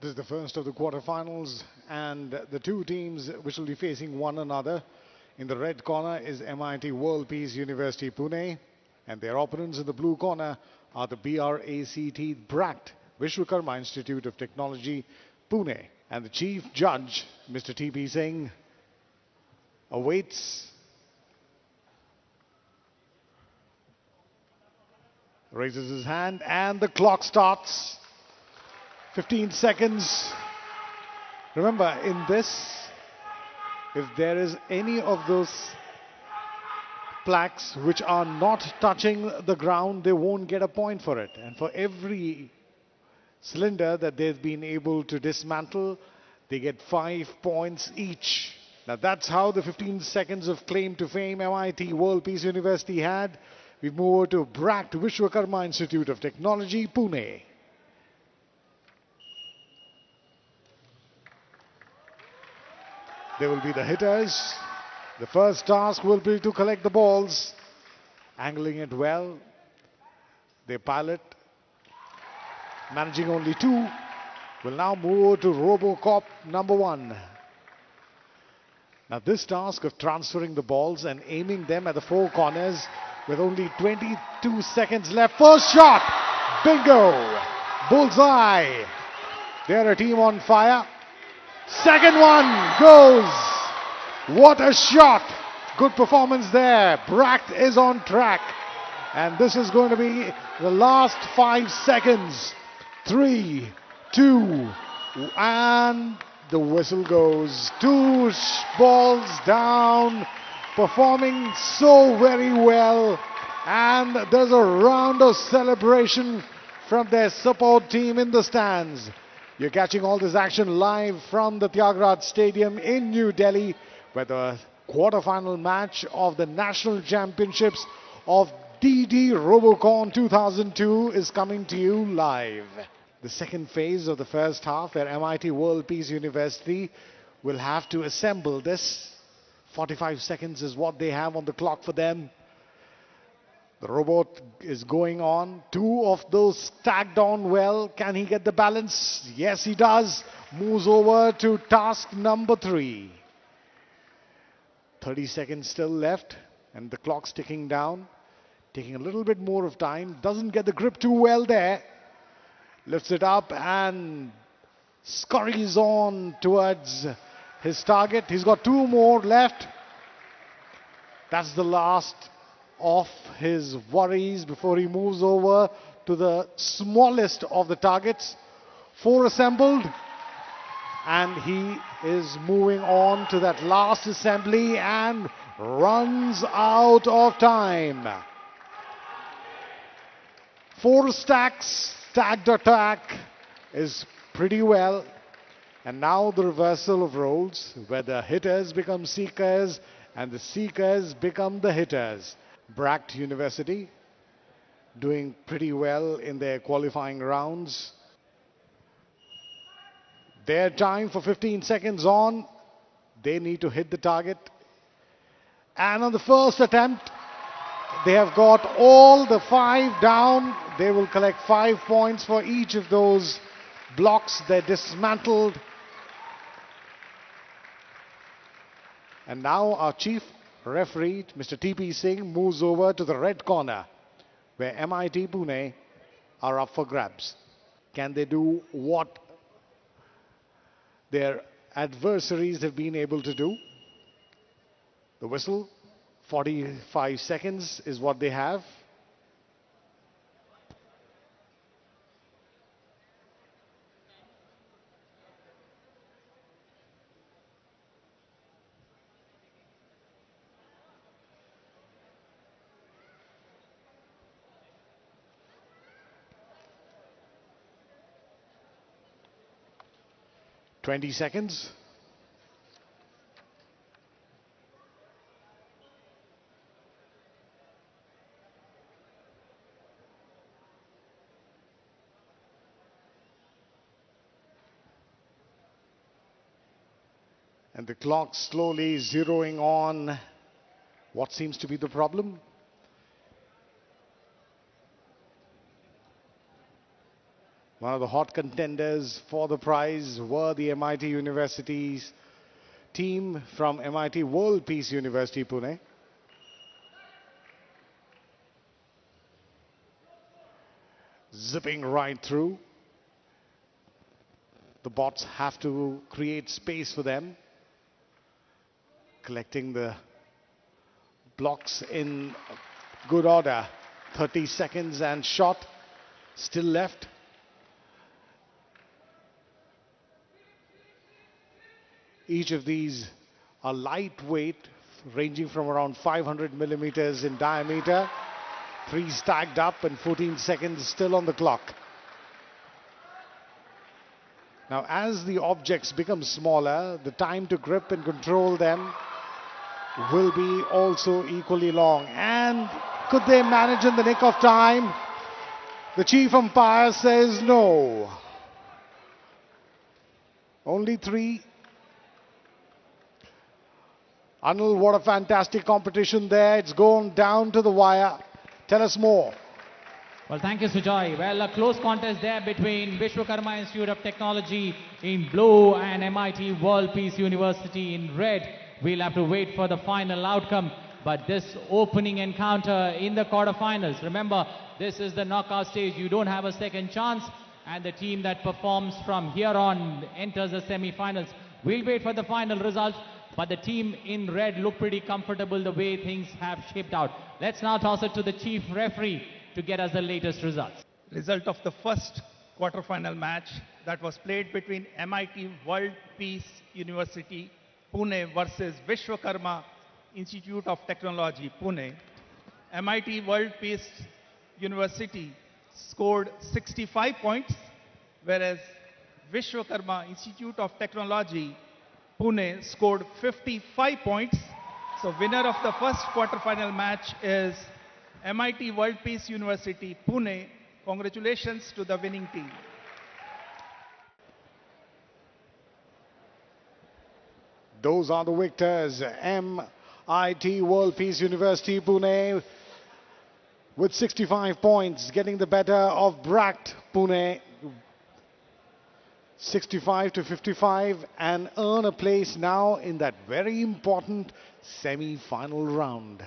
This is the first of the quarterfinals, and the two teams which will be facing one another. In the red corner is MIT World Peace University Pune, and their opponents in the blue corner are the BRACT Vishwakarma Institute of Technology Pune. And the chief judge, Mr. T.P. Singh, awaits, raises his hand, and the clock starts. 15 seconds. Remember, in this, if there is any of those plaques which are not touching the ground, they won't get a point for it. And for every cylinder that they've been able to dismantle, they get 5 points each. Now that's how the 15 seconds of claim to fame MIT World Peace University had. We move over to BRACT Vishwakarma Institute of Technology, Pune. They will be the hitters. The first task will be to collect the balls, angling it well. They pilot, managing only 2. Will now move over to Robocop number 1. Now this task of transferring the balls and aiming them at the 4 corners with only 22 seconds left. First shot, bingo, bullseye. They're a team on fire. Second one goes. What a shot. Good performance there. BRACT is on track. And this is going to be the last 5 seconds. 3, 2, and the whistle goes. 2 balls down. Performing so very well. And there's a round of celebration from their support team in the stands. You're catching all this action live from the Tyagaraja Stadium in New Delhi, where the quarterfinal match of the National Championships of DD Robocon 2002 is coming to you live. The second phase of the first half, where MIT World Peace University will have to assemble this. 45 seconds is what they have on the clock for them. The robot is going on. 2 of those stacked on well. Can he get the balance? Yes, he does. Moves over to task number 3. 30 seconds still left, and the clock's ticking down. Taking a little bit more of time. Doesn't get the grip too well there. Lifts it up and scurries on towards his target. He's got 2 more left. That's the last of his worries before he moves over to the smallest of the targets. 4 assembled, and he is moving on to that last assembly and runs out of time. 4 stacks, stacked attack is pretty well. And now the reversal of roles, where the hitters become seekers and the seekers become the hitters. BRACT University doing pretty well in their qualifying rounds. Their time for 15 seconds on. They need to hit the target. And on the first attempt, they have got all the 5 down. They will collect 5 points for each of those blocks they dismantled. And now our chief referee, Mr. T.P. Singh, moves over to the red corner, where MIT Pune are up for grabs. Can they do what their adversaries have been able to do? The whistle, 45 seconds is what they have. Twenty seconds. And the clock slowly zeroing on what seems to be the problem. One of the hot contenders for the prize were the MIT University's team from MIT World Peace University, Pune. Zipping right through. The bots have to create space for them. Collecting the blocks in good order. 30 seconds and shot still left. Each of these are lightweight, ranging from around 500 millimeters in diameter. 3 stacked up and 14 seconds still on the clock. Now, as the objects become smaller, the time to grip and control them will be also equally long. And could they manage in the nick of time? The chief umpire says no. Only 3. Anil, what a fantastic competition there. It's gone down to the wire. Tell us more. Well, thank you, Sujoy. Well, a close contest there between Vishwakarma Institute of Technology in blue and MIT World Peace University in red. We'll have to wait for the final outcome. But this opening encounter in the quarterfinals, remember, this is the knockout stage. You don't have a second chance. And the team that performs from here on enters the semi-finals. We'll wait for the final results. But the team in red look pretty comfortable the way things have shaped out. Let's now toss it to the chief referee to get us the latest results. Result of the first quarterfinal match that was played between MIT World Peace University, Pune versus Vishwakarma Institute of Technology, Pune. MIT World Peace University scored 65 points, whereas Vishwakarma Institute of Technology, Pune scored 55 points. So winner of the first quarterfinal match is MIT World Peace University, Pune. Congratulations to the winning team. Those are the victors. MIT World Peace University, Pune, with 65 points, getting the better of BRACT, Pune, 65 to 55, and earn a place now in that very important semi-final round.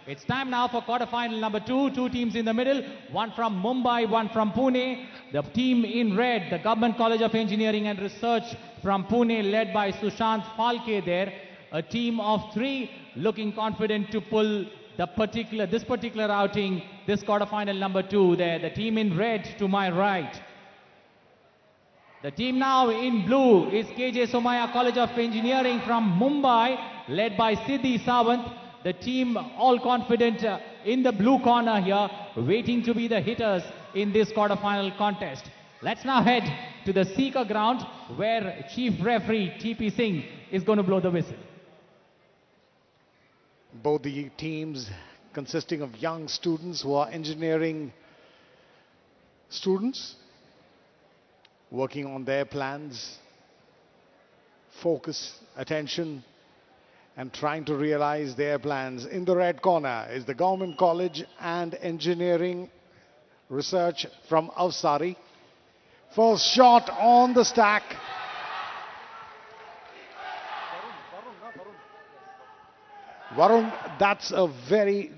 It's time now for quarterfinal number 2. 2 teams in the middle, one from Mumbai, one from Pune. The team in red, the Government College of Engineering and Research from Pune, led by Sushant Phalke there. A team of 3 looking confident to pull this particular outing, this quarterfinal number 2 there. The team in red to my right. The team now in blue is Somaiya College of Engineering from Mumbai, led by Siddhi Sawant. The team all confident in the blue corner here, waiting to be the hitters in this quarterfinal contest. Let's now head to the Seeker ground, where Chief Referee T.P. Singh is going to blow the whistle. Both the teams consisting of young students who are engineering students, working on their plans, focus, attention, and trying to realize their plans. In the red corner is the Government College and Engineering Research from Avasari. First shot on the stack. Varun, that's a very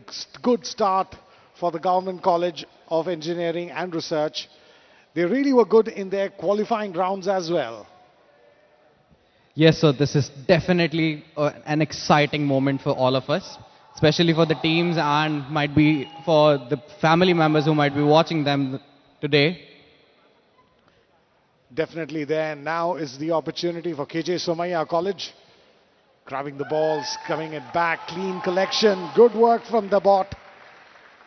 good start for the Government College of Engineering and Research. They really were good in their qualifying rounds as well. Yes, so this is definitely an exciting moment for all of us, especially for the teams and might be for the family members who might be watching them today. Definitely there. Now is the opportunity for Somaiya College. Grabbing the balls, coming it back, clean collection. Good work from the bot.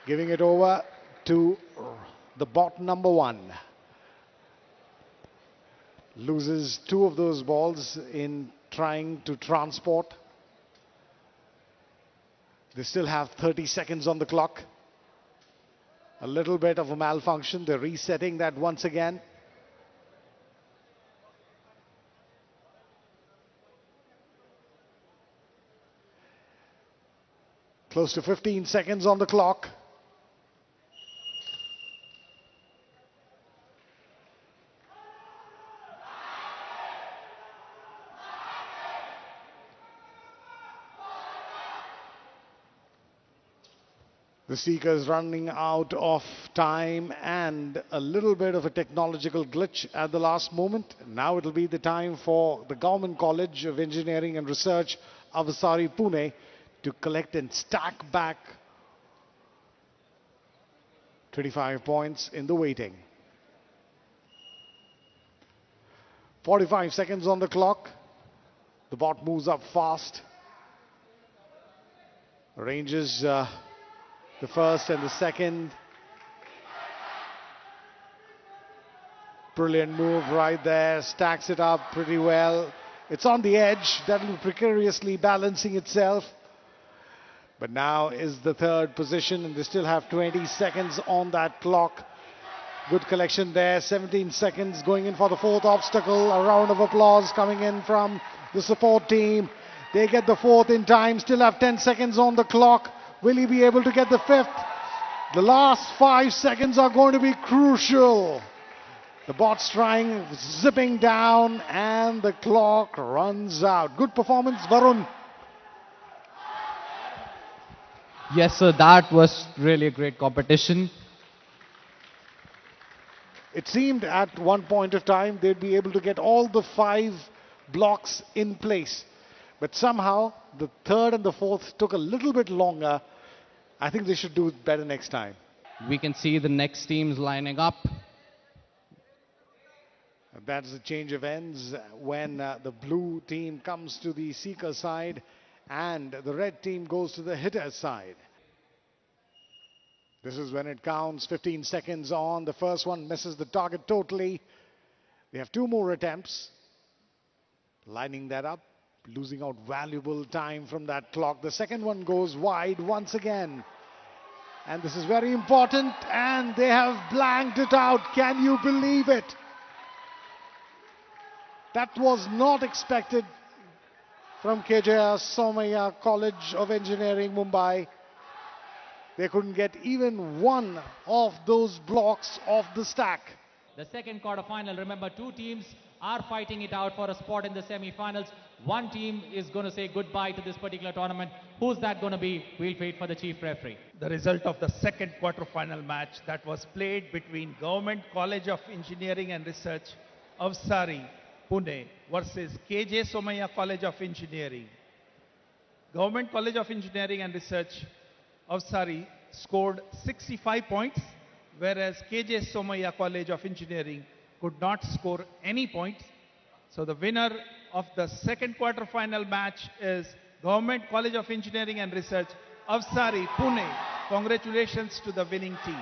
Giving it over to the bot number 1. Loses 2 of those balls in trying to transport. They still have 30 seconds on the clock. A little bit of a malfunction. They're resetting that once again. Close to 15 seconds on the clock. The Seekers running out of time and a little bit of a technological glitch at the last moment. Now it'll be the time for the Government College of Engineering and Research, Avasari, Pune, to collect and stack back 25 points in the waiting. 45 seconds on the clock. The bot moves up fast. Arranges the first and the second. Brilliant move right there. Stacks it up pretty well. It's on the edge. That will be precariously balancing itself. But now is the third position, and they still have 20 seconds on that clock. Good collection there. 17 seconds going in for the fourth obstacle. A round of applause coming in from the support team. They get the fourth in time. Still have 10 seconds on the clock. Will he be able to get the fifth? The last 5 seconds are going to be crucial. The bot's trying, zipping down, and the clock runs out. Good performance, Varun. Yes, sir, that was really a great competition. It seemed at one point of time they'd be able to get all the 5 blocks in place. But somehow the third and the fourth took a little bit longer. I think they should do it better next time. We can see the next teams lining up. That's the change of ends when the blue team comes to the seeker side and the red team goes to the hitter side. This is when it counts. 15 seconds on. The first one misses the target totally. They have 2 more attempts. Lining that up. Losing out valuable time from that clock. The second one goes wide once again. And this is very important. And they have blanked it out. Can you believe it? That was not expected from Somaiya College of Engineering, Mumbai. They couldn't get even one of those blocks off the stack. The second quarterfinal, remember 2 teams are fighting it out for a spot in the semi-finals. One team is going to say goodbye to this particular tournament. Who's that going to be? We'll wait for the chief referee. The result of the second quarter-final match that was played between Government College of Engineering and Research, Avasari, Pune versus Somaiya College of Engineering. Government College of Engineering and Research, Avasari, scored 65 points, whereas Somaiya College of Engineering could not score any points. So the winner of the second quarter-final match is Government College of Engineering and Research, Avasari, Pune. Congratulations to the winning team.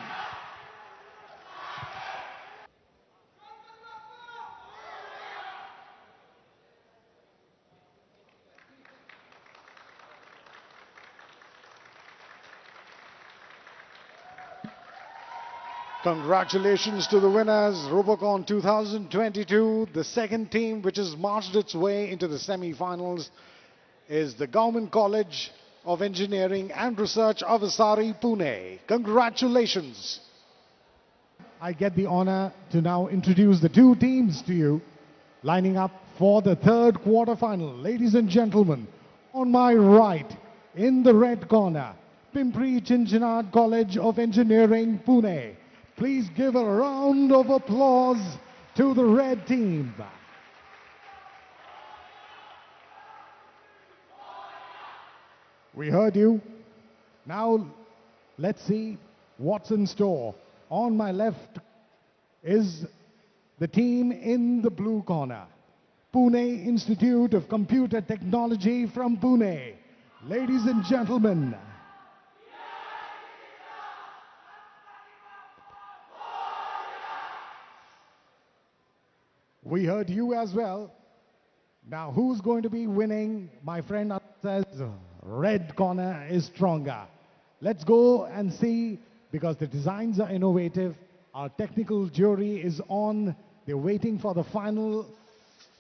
Congratulations to the winners, Robocon 2022. The second team which has marched its way into the semi-finals is the Government College of Engineering and Research, Avasari, Pune. Congratulations. I get the honor to now introduce the 2 teams to you, lining up for the third quarter-final. Ladies and gentlemen, on my right, in the red corner, Pimpri Chinchwad College of Engineering, Pune. Please give a round of applause to the red team. We heard you. Now let's see what's in store. On my left is the team in the blue corner. Pune Institute of Computer Technology from Pune. Ladies and gentlemen, we heard you as well. Now, who's going to be winning? My friend says red corner is stronger. Let's go and see, because the designs are innovative. Our technical jury is on. They're waiting for the final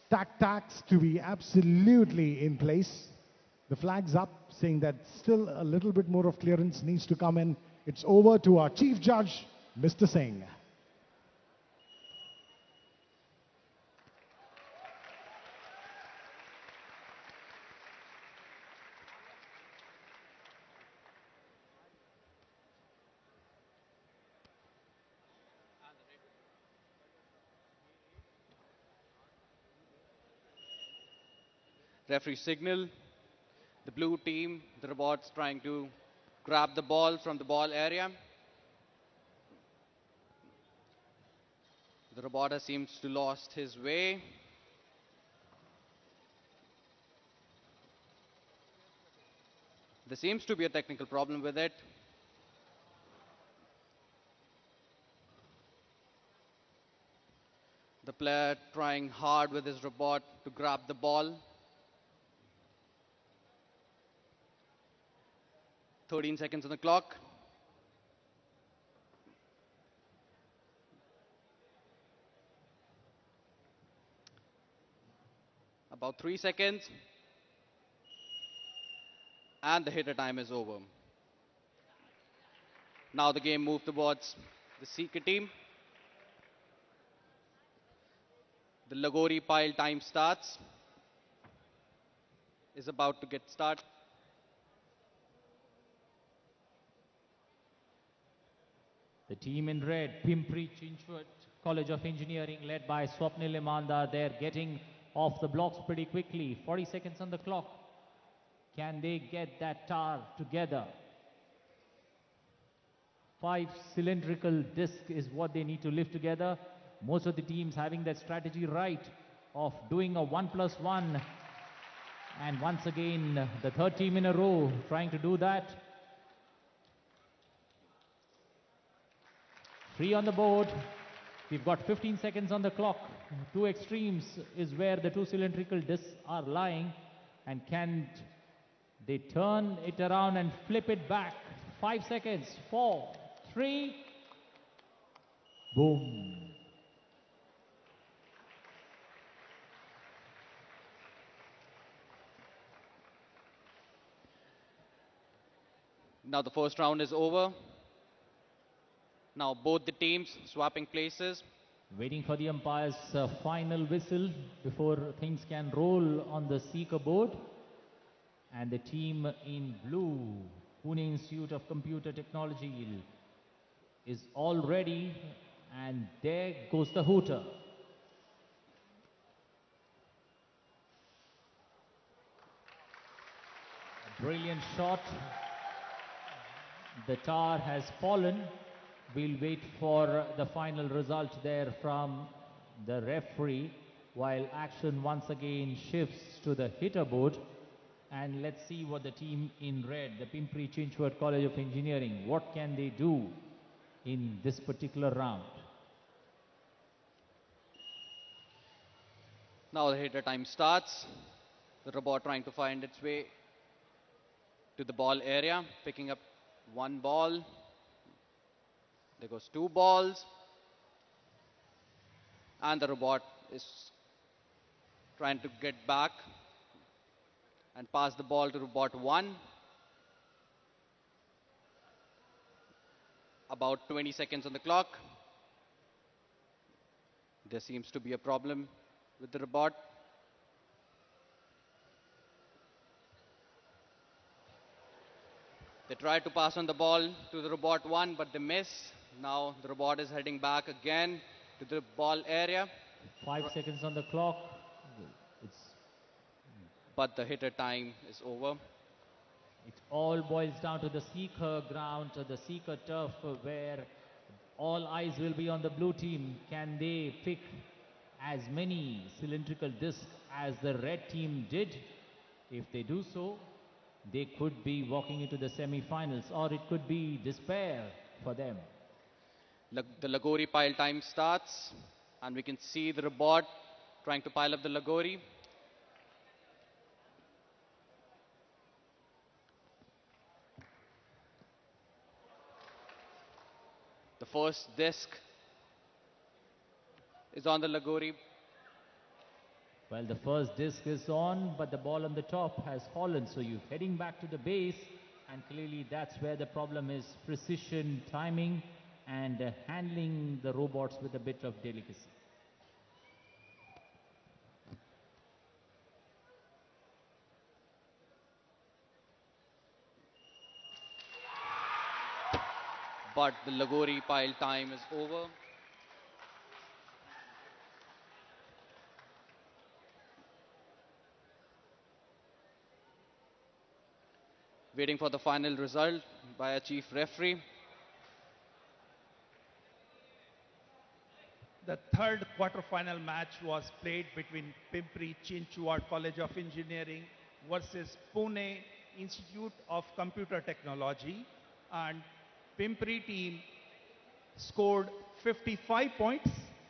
tac-tacs to be absolutely in place. The flag's up, saying that still a little bit more of clearance needs to come in. It's over to our chief judge, Mr. Singh. Referee signal. The blue team, the robots trying to grab the ball from the ball area. The robot seems to lost his way. There seems to be a technical problem with it. The player trying hard with his robot to grab the ball. 13 seconds on the clock. About 3 seconds. And the hitter time is over. Now the game moved towards the Seeker team. The Lagori pile time starts. Is about to get started. The team in red, Pimpri Chinchwad College of Engineering, led by Swapnil Imandar. They're getting off the blocks pretty quickly. 40 seconds on the clock. Can they get that tower together? 5 cylindrical disc is what they need to lift together. Most of the teams having that strategy right of doing a 1+1. And once again, the third team in a row trying to do that. Free on the board. We've got 15 seconds on the clock. 2 extremes is where the 2 cylindrical discs are lying. And can they turn it around and flip it back? 5 seconds. 4, 3. Boom. Now the first round is over. Now both the teams swapping places. Waiting for the umpire's final whistle before things can roll on the Seeker board. And the team in blue, Pune Institute of Computer Technology, is all ready. And there goes the hooter. A brilliant shot. The tower has fallen. We'll wait for the final result there from the referee while action once again shifts to the hitter board. And let's see what the team in red, the Pimpri Chinchwad College of Engineering, what can they do in this particular round? Now the hitter time starts. The robot trying to find its way to the ball area, picking up 1 ball. There goes 2 balls. And the robot is trying to get back and pass the ball to robot 1. About 20 seconds on the clock. There seems to be a problem with the robot. They try to pass on the ball to the robot 1, but they miss. Now the robot is heading back again to the ball area. 5 seconds on the clock. But the hitter time is over. It all boils down to the Seeker ground, to the Seeker turf, where all eyes will be on the blue team. Can they pick as many cylindrical discs as the red team did? If they do so, they could be walking into the semi-finals, or it could be despair for them. The Lagori pile time starts, and we can see the robot trying to pile up the Lagori. The first disc is on the Lagori. Well, the first disc is on, but the ball on the top has fallen. So you're heading back to the base, and clearly that's where the problem is. Precision, timing, and handling the robots with a bit of delicacy. But the Lagori pile time is over. Waiting for the final result by a chief referee. The third quarter-final match was played between Pimpri Chinchwad College of Engineering versus Pune Institute of Computer Technology, and Pimpri team scored 55 points,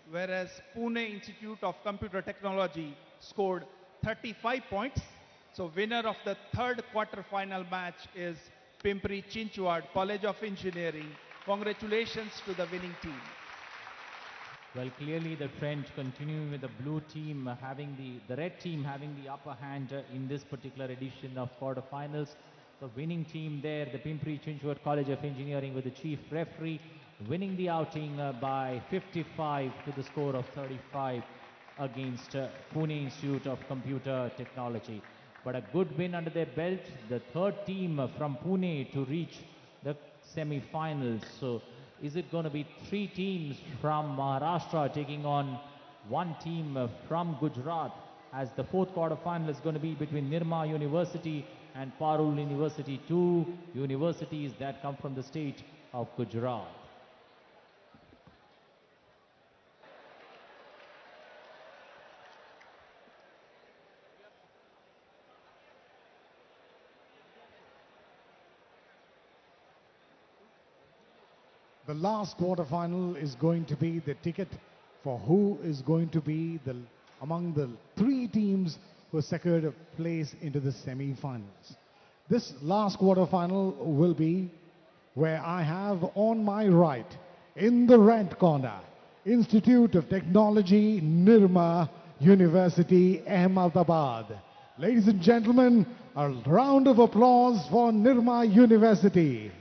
whereas Pune Institute of Computer Technology scored 35 points. So winner of the third quarter-final match is Pimpri Chinchwad College of Engineering. Congratulations to the winning team. Well, clearly the trend continuing with the blue team having the red team having the upper hand in this particular edition of quarterfinals. The winning team there, the Pimpri Chinchwad College of Engineering, with the chief referee winning the outing by 55 to the score of 35 against Pune Institute of Computer Technology. But a good win under their belt, the third team from Pune to reach the semi-finals. So is it going to be three teams from Maharashtra taking on one team from Gujarat, as the fourth quarter-final is going to be between Nirma University and Parul University, two universities that come from the state of Gujarat. The last quarter-final is going to be the ticket for who is going to be among the three teams who secured a place into the semi-finals. This last quarter-final will be where I have on my right, in the red corner, Institute of Technology, Nirma University, Ahmedabad. Ladies and gentlemen, a round of applause for Nirma University.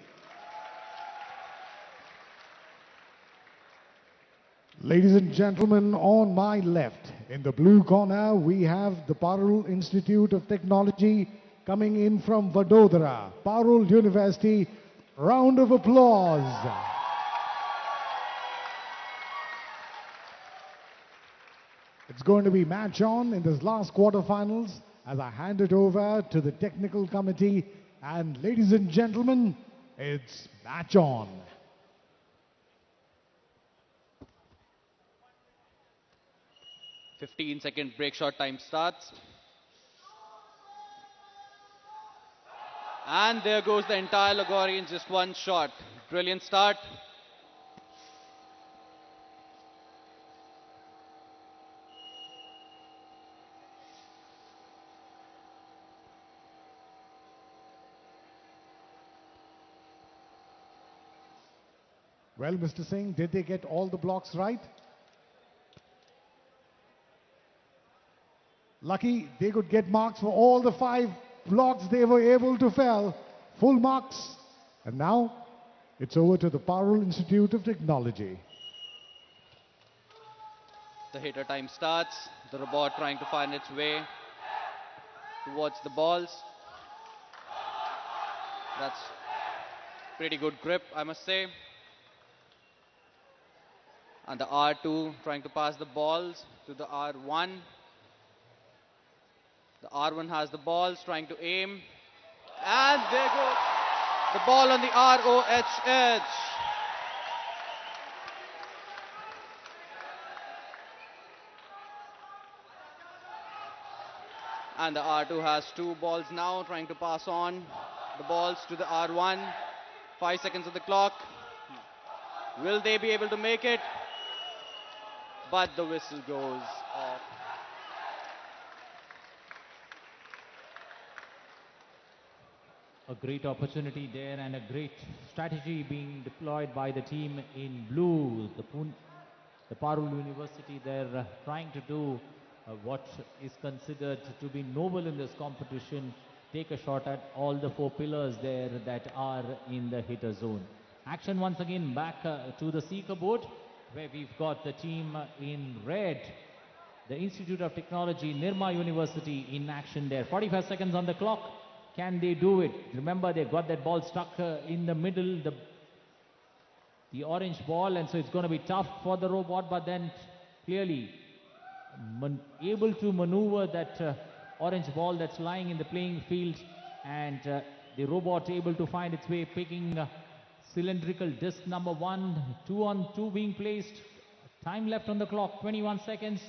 Ladies and gentlemen, on my left, in the blue corner, we have the Parul Institute of Technology coming in from Vadodara. Parul University, round of applause. It's going to be match on in this last quarterfinals as I hand it over to the technical committee. And ladies and gentlemen, it's match on. 15-second break shot time starts. And there goes the entire Lagori in just one shot. Brilliant start. Well, Mr. Singh, did they get all the blocks right? Lucky they could get marks for all the 5 blocks they were able to fell. Full marks. And now it's over to the Parul Institute of Technology. The hitter time starts. The robot trying to find its way towards the balls. That's pretty good grip, I must say. And the R2 trying to pass the balls to the R1. The R1 has the balls, trying to aim. And there goes the ball on the ROH edge. And the R2 has 2 balls now, trying to pass on the balls to the R1. 5 seconds of the clock. Will they be able to make it? But the whistle goes off. A great opportunity there and a great strategy being deployed by the team in blue. The Parul University, they're trying to do what is considered to be noble in this competition. Take a shot at all the 4 pillars there that are in the hitter zone. Action once again back to the seeker board, where we've got the team in red, the Institute of Technology, Nirma University, in action there. 45 seconds on the clock. Can they do it? Remember, they got that ball stuck in the middle, the orange ball, and so it's going to be tough for the robot, but then clearly able to maneuver that orange ball that's lying in the playing field, and The robot able to find its way, picking cylindrical disc number 1, 2 on 2 being placed. Time left on the clock, 21 seconds.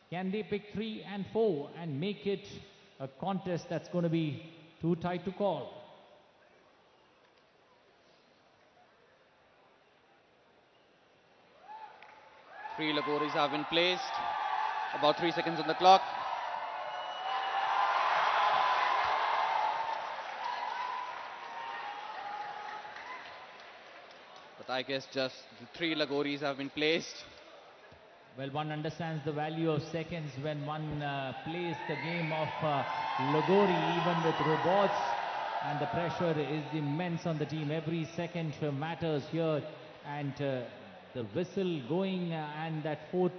Can they pick 3 and 4 and make it a contest that's going to be too tight to call? Three laboratories have been placed. About 3 seconds on the clock. But I guess just the 3 lagoris have been placed. Well, one understands the value of seconds when one plays the game of Lagori, even with robots, and the pressure is immense on the team. Every second matters here, and the whistle going and that 4th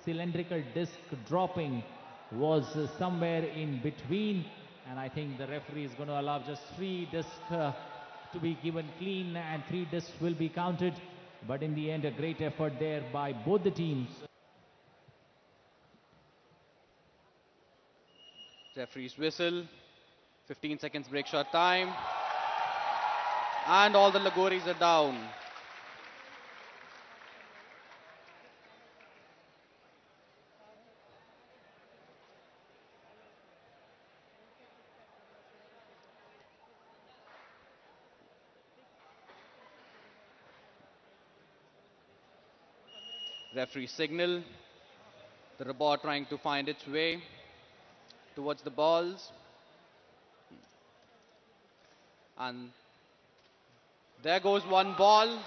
cylindrical disc dropping was somewhere in between, and I think the referee is going to allow just 3 discs to be given clean, and 3 discs will be counted. But in the end, a great effort there by both the teams. Referee's whistle, 15 seconds break shot time, and all the lagoris are down. Referee signal, the robot trying to find its way towards the balls, and there goes 1 ball,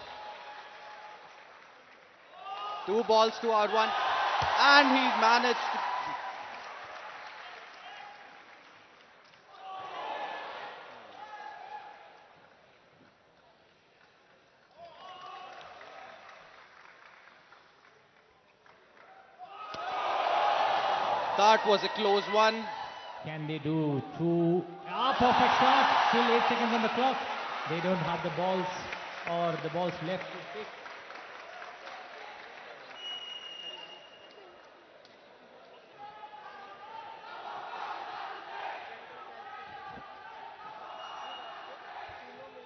2 balls to our 1, and he managed to that was a close one. Can they do 2? Perfect shot. Still 8 seconds on the clock. They don't have the balls, or the balls left to pick.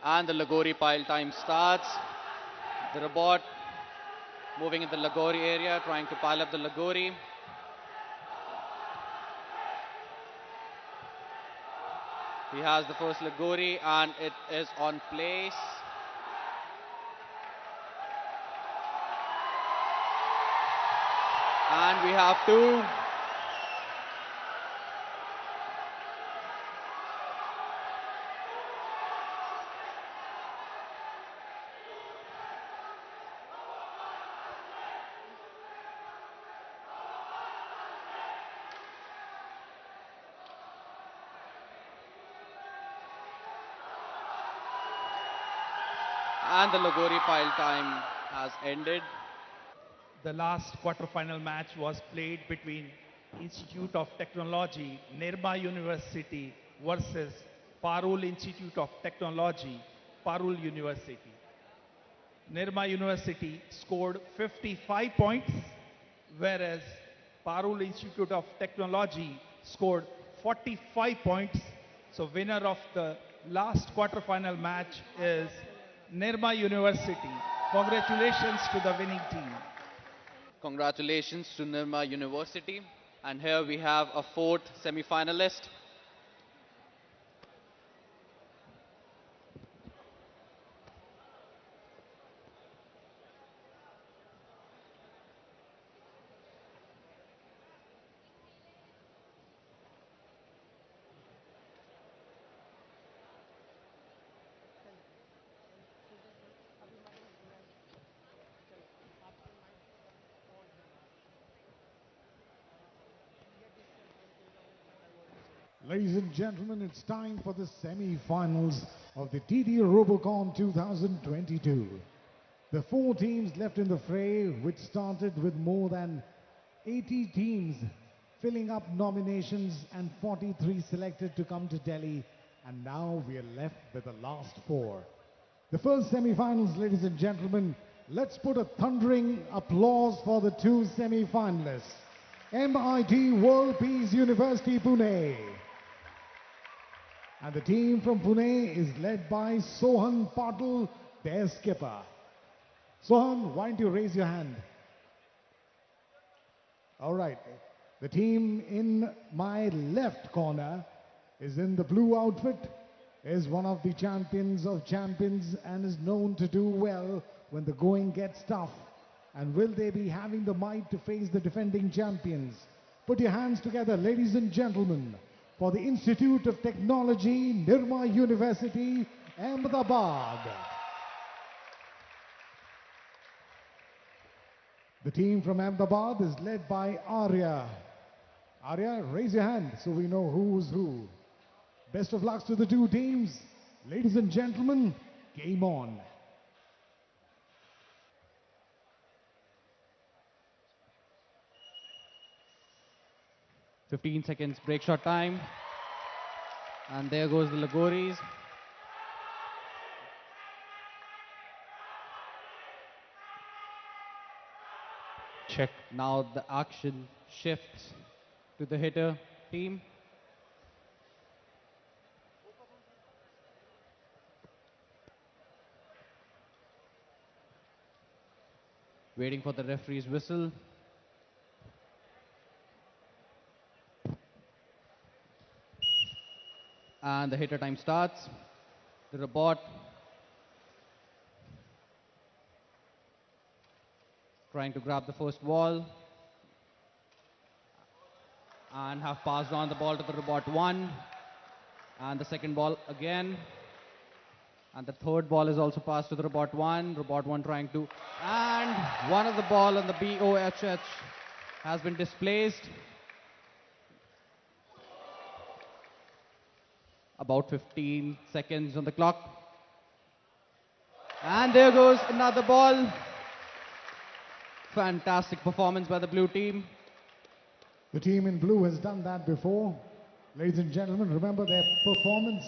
And the Lagori pile time starts. The robot moving in the Lagori area, trying to pile up the Lagori. He has the first Lagori, and it is on place. And we have 2. And the Lagori pile time has ended. The last quarter-final match was played between Institute of Technology, Nirma University versus Parul Institute of Technology, Parul University. Nirma University scored 55 points, whereas Parul Institute of Technology scored 45 points. So winner of the last quarter-final match is Nirma University. Congratulations to the winning team. Congratulations to Nirma University. And here we have a 4th semi-finalist. Ladies and gentlemen, it's time for the semi-finals of the TD Robocon 2022. The 4 teams left in the fray, which started with more than 80 teams filling up nominations and 43 selected to come to Delhi, and now we are left with the last 4. The first semi-finals, ladies and gentlemen, let's put a thundering applause for the 2 semi-finalists. MIT World Peace University, Pune, And the team from Pune is led by Sohan Patil, their skipper. Sohan, why don't you raise your hand? All right. The team in my left corner is in the blue outfit, is one of the champions of champions and is known to do well when the going gets tough. And will they be having the might to face the defending champions? Put your hands together, ladies and gentlemen, for the Institute of Technology, Nirma University, Ahmedabad. The team from Ahmedabad is led by Arya. Arya, raise your hand so we know who's who. Best of luck to the two teams. Ladies and gentlemen, game on. "15 seconds break shot time." And there goes the Lagoris. Check. Now the action shifts to the hitter team. Waiting for the referee's whistle. And the hitter time starts. The robot trying to grab the first ball and have passed on the ball to the robot 1, and the second ball again, and the third ball is also passed to the robot 1. Robot 1 trying to, and one of the ball on the BOHH has been displaced. About 15 seconds on the clock. And there goes another ball. Fantastic performance by the blue team. The team in blue has done that before. Ladies and gentlemen, remember their performance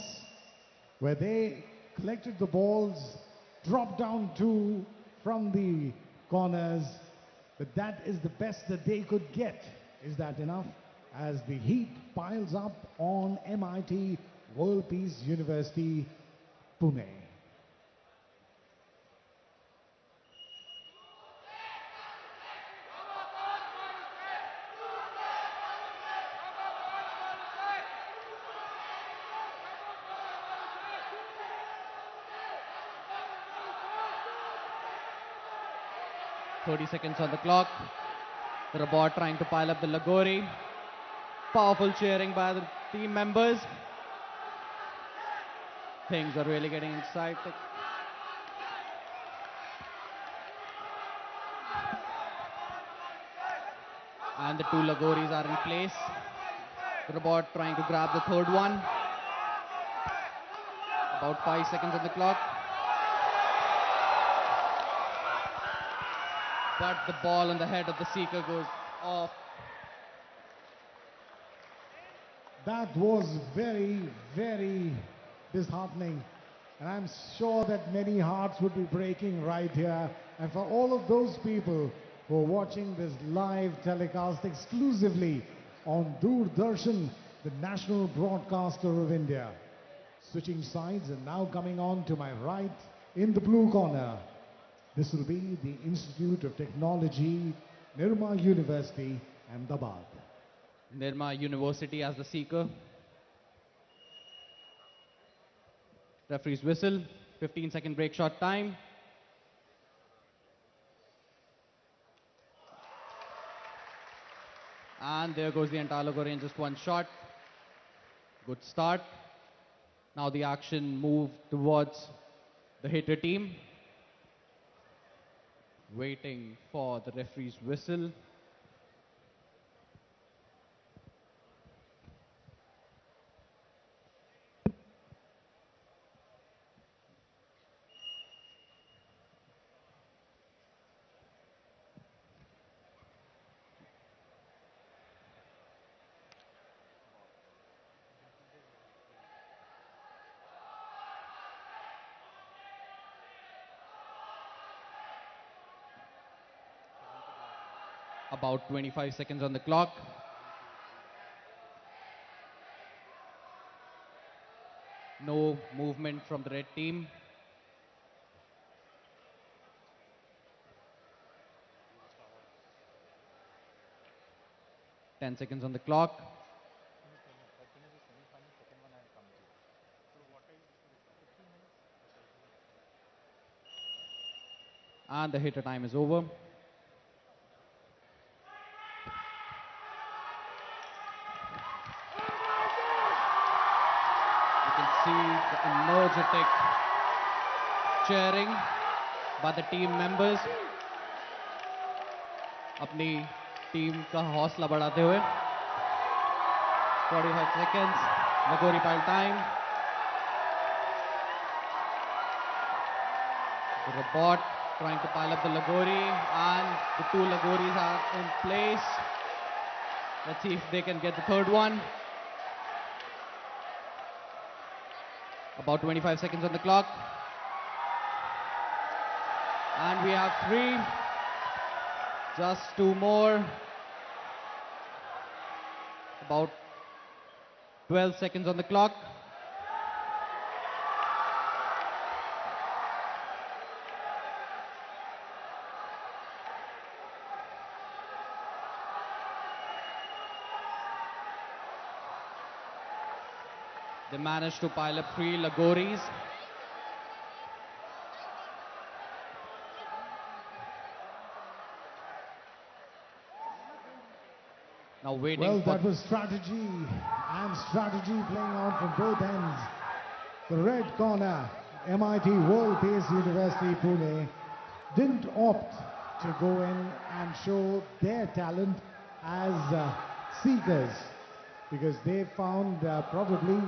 where they collected the balls, dropped down 2 from the corners, but that is the best that they could get. Is that enough? As the heat piles up on MIT World Peace University, Pune. "30 seconds on the clock. The robot trying to pile up the Lagori. Powerful cheering by the team members. Things are really getting exciting. And the 2 Lagoris are in place. The robot trying to grab the third one. About 5 seconds on the clock. But the ball on the head of the seeker goes off. That was very, very disheartening. And I'm sure that many hearts would be breaking right here. And for all of those people who are watching this live telecast exclusively on Doordarshan, the national broadcaster of India. Switching sides and now coming on to my right in the blue corner. This will be the Institute of Technology, Nirma University, Ahmedabad. Nirma University as the seeker. Referee's whistle. 15-second break shot time. And there goes the entire logo in just one shot. Good start. Now the action moved towards the hitter team. Waiting for the referee's whistle. About 25 seconds on the clock. No movement from the red team. Ten seconds on the clock. And the hitter time is over. You can see the energetic cheering by the team members. अपनी team का हौसला बढ़ाते हुए 45 seconds, Lagori pile time. The robot trying to pile up the Lagori, and the two Lagoris are in place. Let's see if they can get the third one. About 25 seconds on the clock. And we have 3. Just 2 more. About 12 seconds on the clock. They managed to pile up 3 Lagoris. Now waiting Well, for... that was strategy, and strategy playing out from both ends. The red corner, MIT World Pace University Pune, didn't opt to go in and show their talent as seekers, because they found probably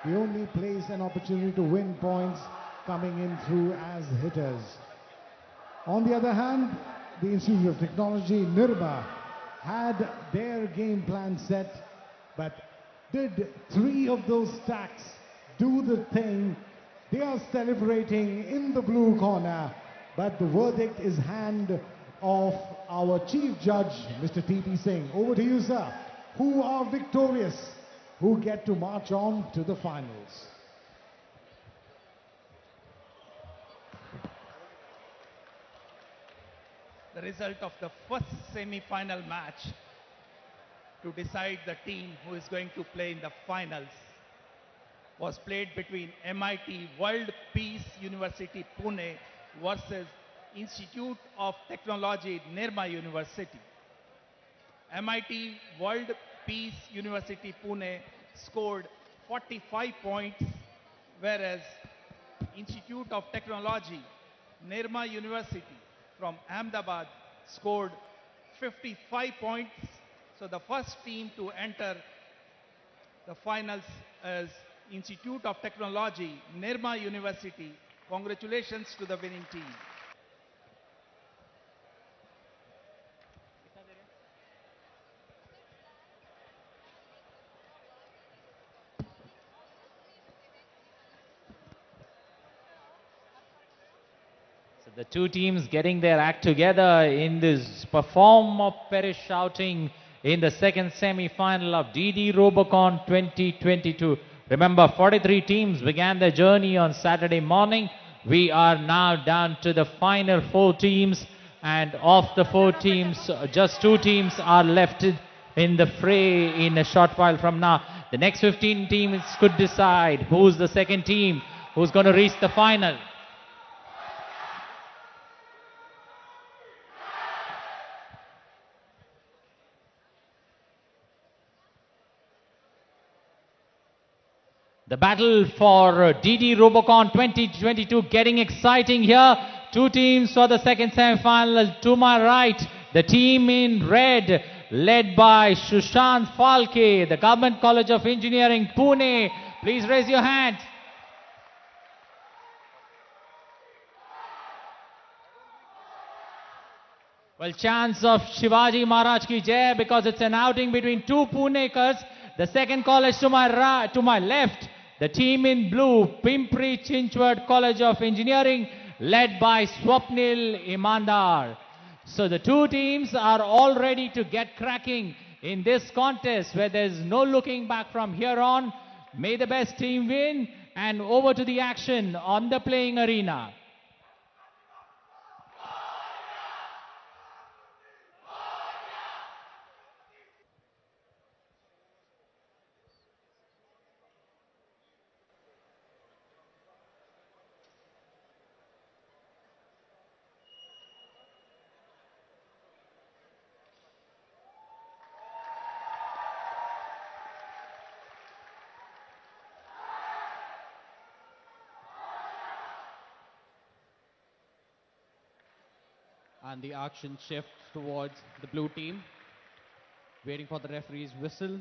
the only place and opportunity to win points coming in through as hitters. On the other hand, the Institute of Technology, Nirma, had their game plan set, but did 3 of those stacks do the thing? They are celebrating in the blue corner, but the verdict is hand of our Chief Judge, Mr. T.P. Singh. Over to you, sir. Who are victorious? Who get to march on to the finals? The result of the first semi-final match to decide the team who is going to play in the finals was played between MIT World Peace University Pune versus Institute of Technology Nirma University. MIT World Peace University Pune scored 45 points, whereas Institute of Technology Nirma University from Ahmedabad scored 55 points. So the first team to enter the finals is Institute of Technology Nirma University. Congratulations to the winning team. The two teams getting their act together in this perform of Paris shouting in the second semi-final of DD Robocon 2022. Remember, 43 teams began their journey on Saturday morning. We are now down to the final 4 teams, and of the 4 teams, just 2 teams are left in the fray in a short while from now. The next 15 teams could decide who's the second team, who's going to reach the final. The battle for DD Robocon 2022 getting exciting here. 2 teams for the second semi-final. To my right, the team in red, led by Sushant Falke, the Government College of Engineering, Pune. Please raise your hands. Well, chance of Shivaji Maharaj ki jai, because it's an outing between 2 Punekars. The second college to my right, to my left, the team in blue, Pimpri Chinchwad College of Engineering, led by Swapnil Imandar. So the 2 teams are all ready to get cracking in this contest, where there's no looking back from here on. May the best team win, And over to the action on the playing arena. And the action shifts towards the blue team, waiting for the referee's whistle.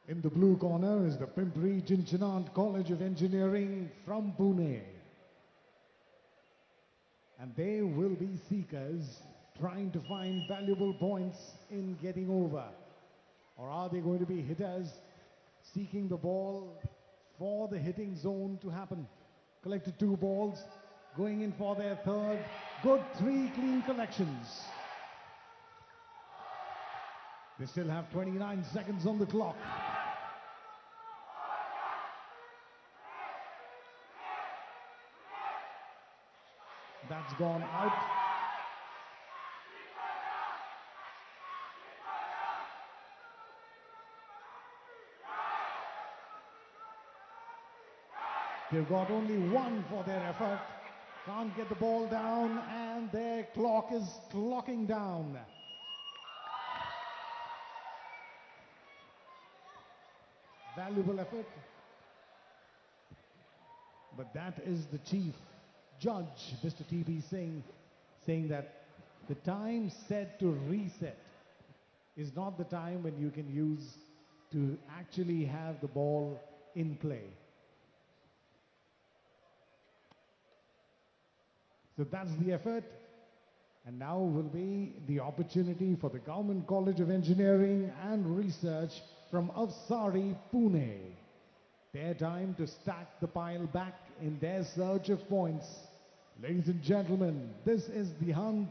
In the blue corner is the Pimpri Chinchwad College of Engineering from Pune. And they will be seekers trying to find valuable points in getting over. Or are they going to be hitters seeking the ball for the hitting zone to happen? Collected 2 balls, going in for their third. Good 3 clean collections. They still have 29 seconds on the clock. That's gone out. They've got only 1 for their effort. Can't get the ball down, and their clock is clocking down. Valuable effort. But that is the chief judge, Mr. T.B. Singh, saying that the time set to reset is not the time when you can use to actually have the ball in play. So that's the effort. And now will be the opportunity for the Government College of Engineering and Research from Avasari, Pune. Their time to stack the pile back in their search of points. Ladies and gentlemen, this is the hunt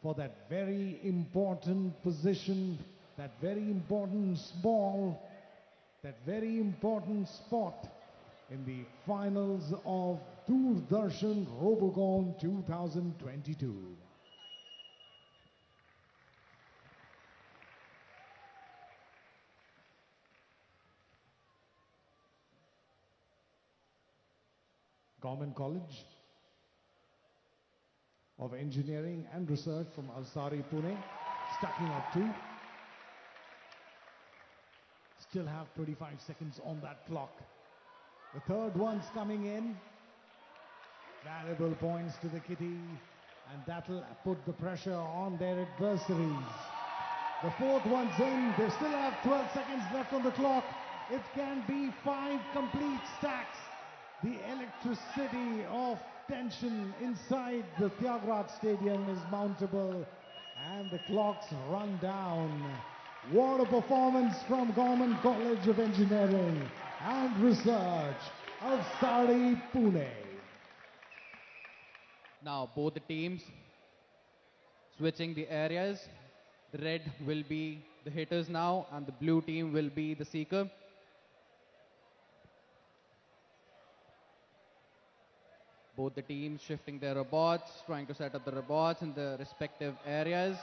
for that very important position, that very important that very important spot in the finals of Doordardsan Robocon 2022. Government College of Engineering and Research from Avasari, Pune, stacking up 2. Still have 35 seconds on that clock. The third one's coming in. Valuable points to the kitty, and that'll put the pressure on their adversaries. The fourth one's in. They still have 12 seconds left on the clock. It can be 5 complete stacks. The electricity of tension inside the Tyagrat Stadium is mountable, and the clocks run down. What a performance from Government College of Engineering and Research of Avasari, Pune. Now both the teams switching the areas. The red will be the hitters now, and the blue team will be the seeker. Both the teams shifting their robots, trying to set up the robots in the respective areas.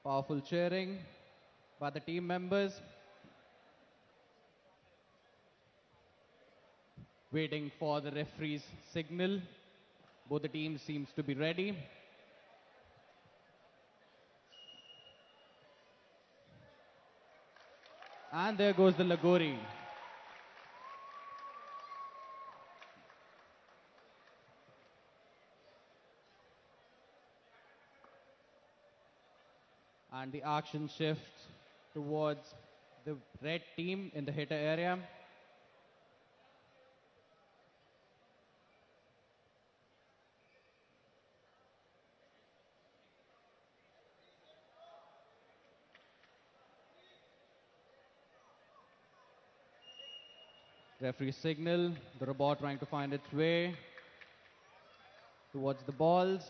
Powerful cheering by the team members. Waiting for the referee's signal. Both the teams seems to be ready. And there goes the Lagori. And the action shifts towards the red team in the hitter area. Referee signal, the robot trying to find its way towards the balls.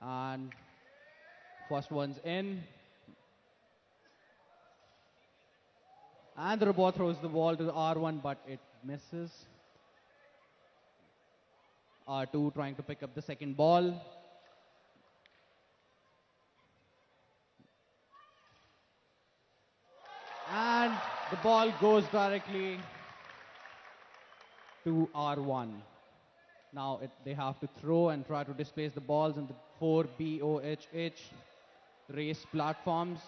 And first one's in. And the robot throws the ball to the R1, but it misses. R2 trying to pick up the second ball. And the ball goes directly to R1. Now they have to throw and try to displace the balls in the 4 BOHH race platforms.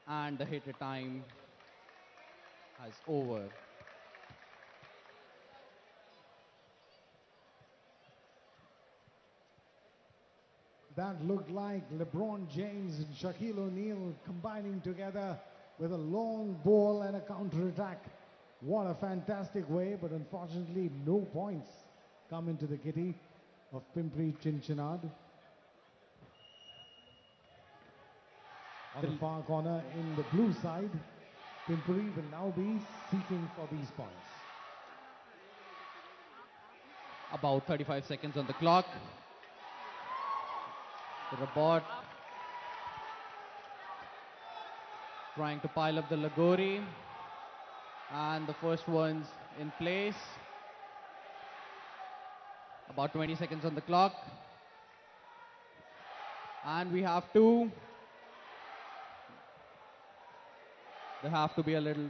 And the hit time is over. That looked like LeBron James and Shaquille O'Neal combining together with a long ball and a counter-attack. What a fantastic way, but unfortunately no points come into the kitty of Pimpri Chinchwad. On the far corner in the blue side, Pimpri will now be seeking for these points. About 35 seconds on the clock. The robot trying to pile up the Lagori. And the first one's in place. About 20 seconds on the clock. And we have to. They have to be a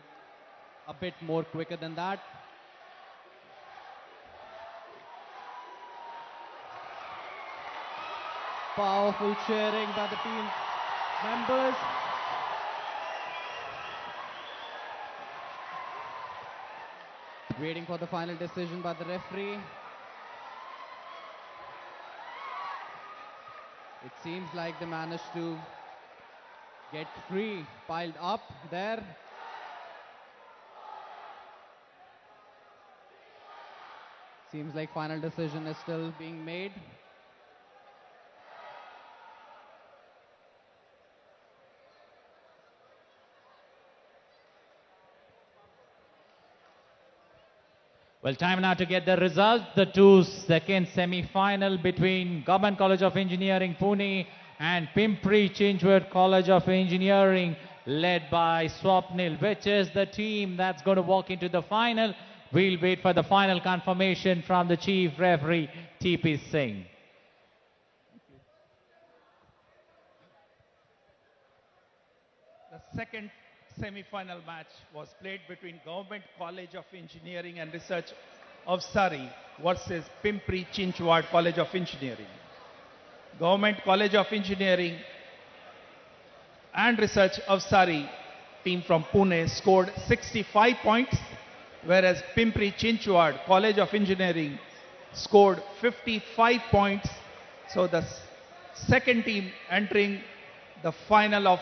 bit more quicker than that. Powerful cheering by the team members. Waiting for the final decision by the referee. It seems like they managed to get free, piled up there. Seems like final decision is still being made. Well, time now to get the result. The second semi-final between Government College of Engineering, Pune and Pimpri Chinchwad College of Engineering, led by Swapnil. Which is the team that's going to walk into the final? We'll wait for the final confirmation from the chief referee, T.P. Singh. The second semi-final match was played between Government College of Engineering and Research Avasari versus Pimpri Chinchwad College of Engineering. Government College of Engineering and Research Avasari team from Pune scored 65 points, whereas Pimpri Chinchwad College of Engineering scored 55 points. So the second team entering the final of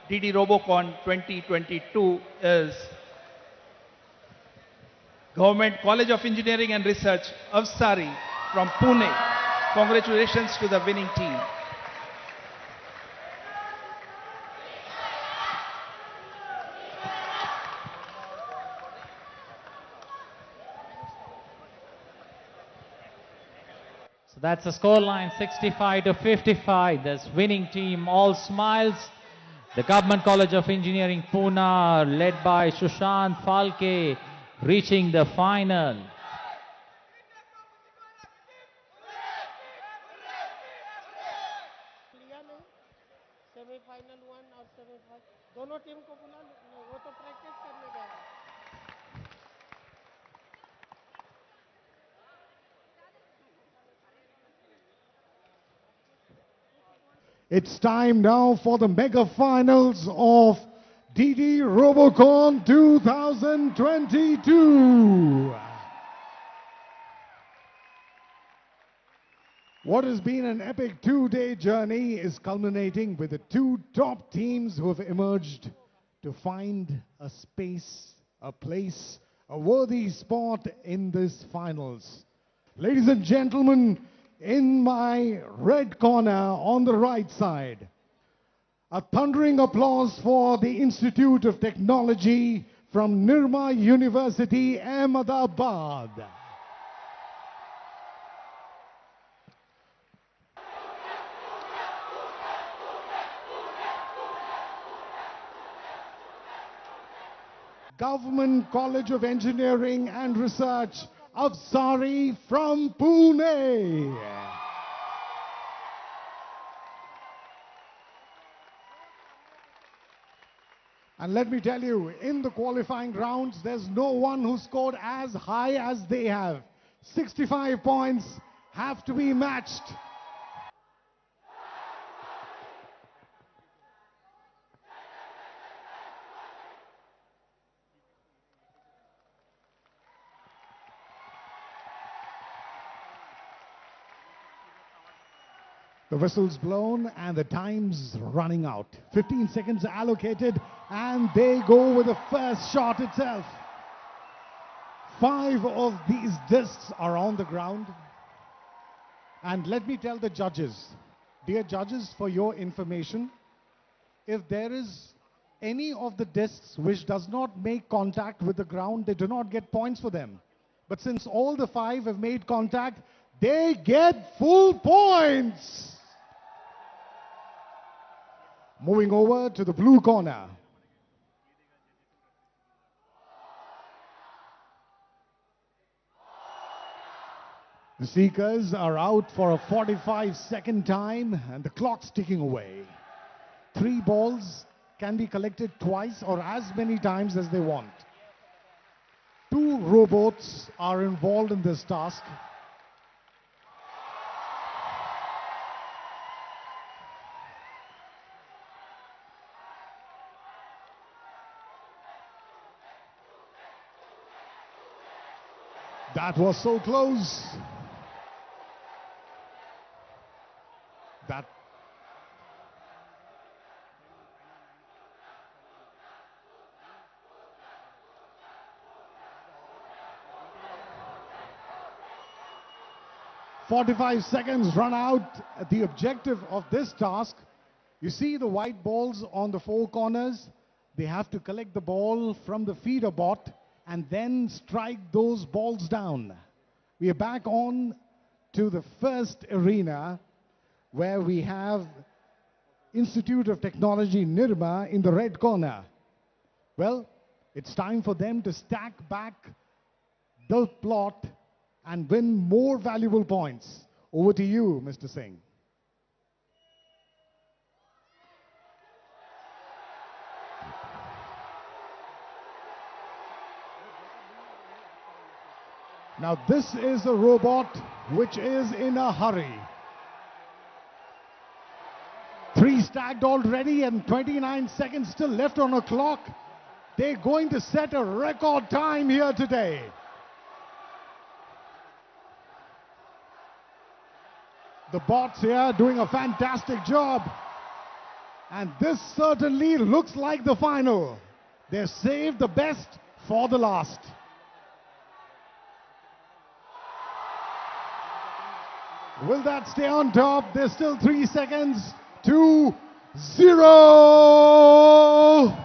DD Robocon 2022 is Government College of Engineering and Research Avasari from Pune. Congratulations to the winning team. So that's the scoreline, 65 to 55. This winning team all smiles. The Government College of Engineering, Pune, led by Sushant Falke, reaching the final. Semifinal 1 और semifinal दोनों team को बुला लो, वो तो practice करने गया है। It's time now for the mega finals of DD Robocon 2022. What has been an epic two-day journey is culminating with the two top teams who have emerged to find a space, a place, a worthy spot in this finals. Ladies and gentlemen, in my red corner on the right side, A thundering applause for the Institute of Technology from Nirma University, Ahmedabad. Government College of Engineering and Research, Avasari from Pune. And let me tell you, in the qualifying rounds, there's no one who scored as high as they have. 65 points have to be matched. The whistle's blown and the time's running out. 15 seconds allocated and they go with the first shot itself. 5 of these discs are on the ground. And let me tell the judges, dear judges, for your information, if there is any of the discs which does not make contact with the ground, they do not get points for them. But since all the 5 have made contact, they get full points. Moving over to the blue corner. The seekers are out for a 45-second time and the clock's ticking away. 3 balls can be collected twice or as many times as they want. 2 robots are involved in this task. That was so close. That "45 seconds run out." The objective of this task, you see the white balls on the 4 corners. They have to collect the ball from the feeder bot and then strike those balls down. We are back on to the first arena where we have Institute of Technology Nirma in the red corner. Well, it's time for them to stack back the plot and win more valuable points. Over to you, Mr. Singh. Now this is a robot which is in a hurry. 3 stacked already and 29 seconds still left on the clock. They're going to set a record time here today. The bots here doing a fantastic job. And this certainly looks like the final. They've saved the best for the last. Will that stay on top? There's still 3 seconds. 2, 0.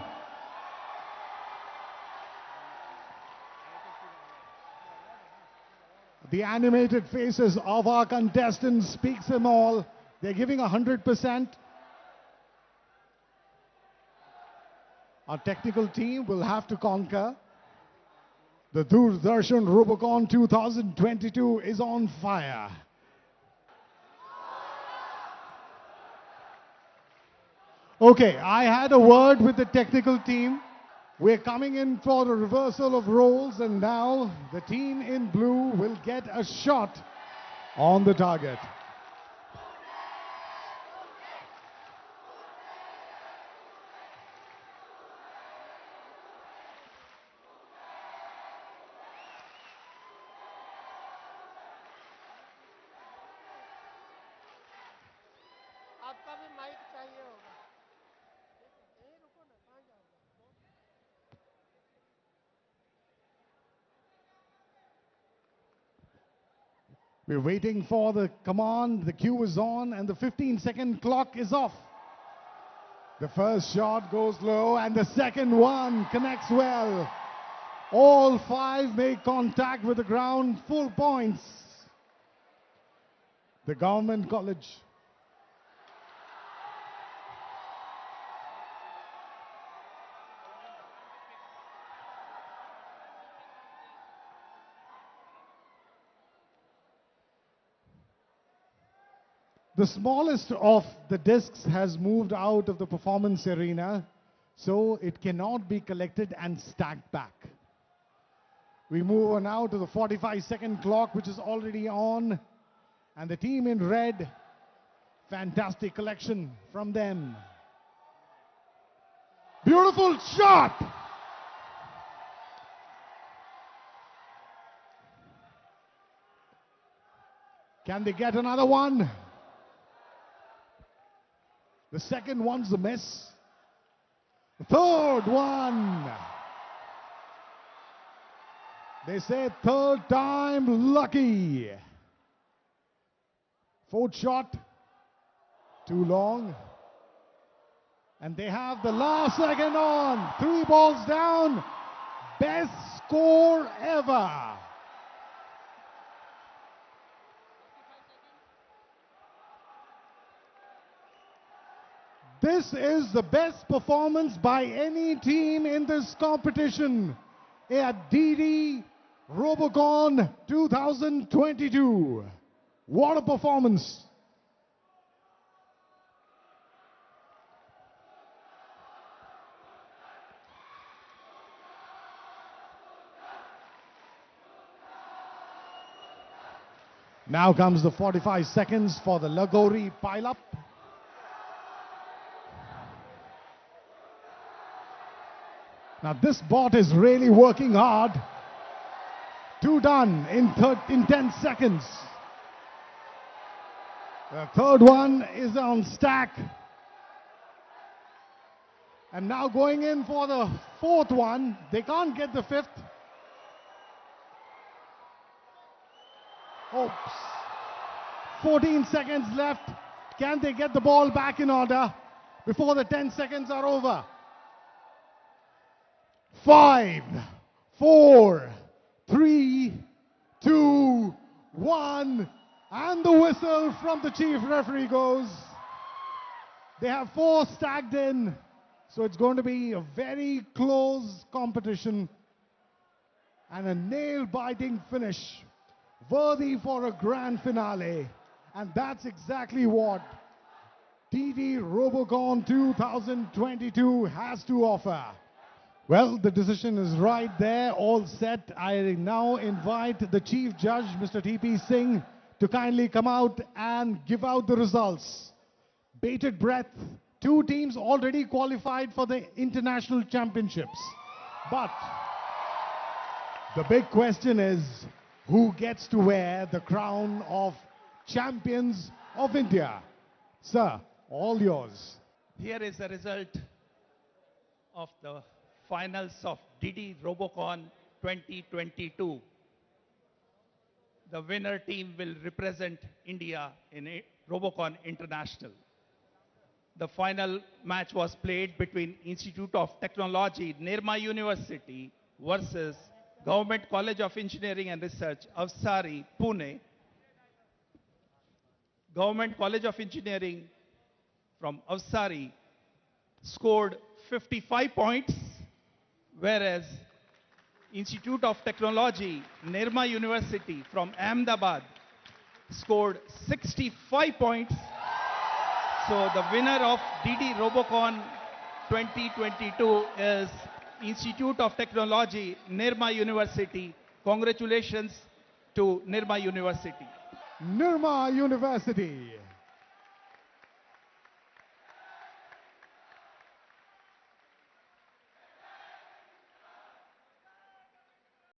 The animated faces of our contestants speaks them all. They're giving 100%. Our technical team will have to conquer. The Doordarshan Robocon 2022 is on fire. Okay, I had a word with the technical team. We're coming in for the reversal of roles, and now the team in blue will get a shot on the target. आपका भी mic चाहिए होगा यहीं रुको ना कहाँ जाओगे We're waiting for the command. The cue is on and the 15-second clock is off. The first shot goes low and the second one connects well. All five make contact with the ground, full points. The government college. The smallest of the discs has moved out of the performance arena, so it cannot be collected and stacked back. We move on now to the 45-second clock, which is already on. And the team in red, fantastic collection from them. Beautiful shot! Can they get another one? The second one's a miss. The third one. They say third time lucky. Fourth shot, too long. And they have the last second on. 3 balls down. Best score ever. This is the best performance by any team in this competition at DD Robocon 2022. What a performance! Now comes the 45 seconds for the Lagori pile-up. Now this bot is really working hard. 2 done in 10 seconds. The third one is on stack. And now going in for the fourth one. They can't get the fifth. Oops. 14 seconds left. Can they get the ball back in order before the 10 seconds are over? 5, 4, 3, 2, 1. And the whistle from the chief referee goes. They have 4 stacked in. So it's going to be a very close competition. And a nail-biting finish. Worthy for a grand finale. And that's exactly what DD Robocon 2022 has to offer. Well, the decision is right there, all set. I now invite the Chief Judge, Mr. T.P. Singh, to kindly come out and give out the results. Bated breath, 2 teams already qualified for the international championships. But the big question is, who gets to wear the crown of champions of India? Sir, all yours. Here is the result of the finals of DD Robocon 2022. The winner team will represent India in Robocon International. The final match was played between Institute of Technology, Nirma University versus Government College of Engineering and Research, Avasari, Pune. Government College of Engineering from Avasari scored 55 points, whereas Institute of Technology, Nirma University from Ahmedabad scored 65 points. So the winner of DD Robocon 2022 is Institute of Technology, Nirma University. Congratulations to Nirma University. Nirma University.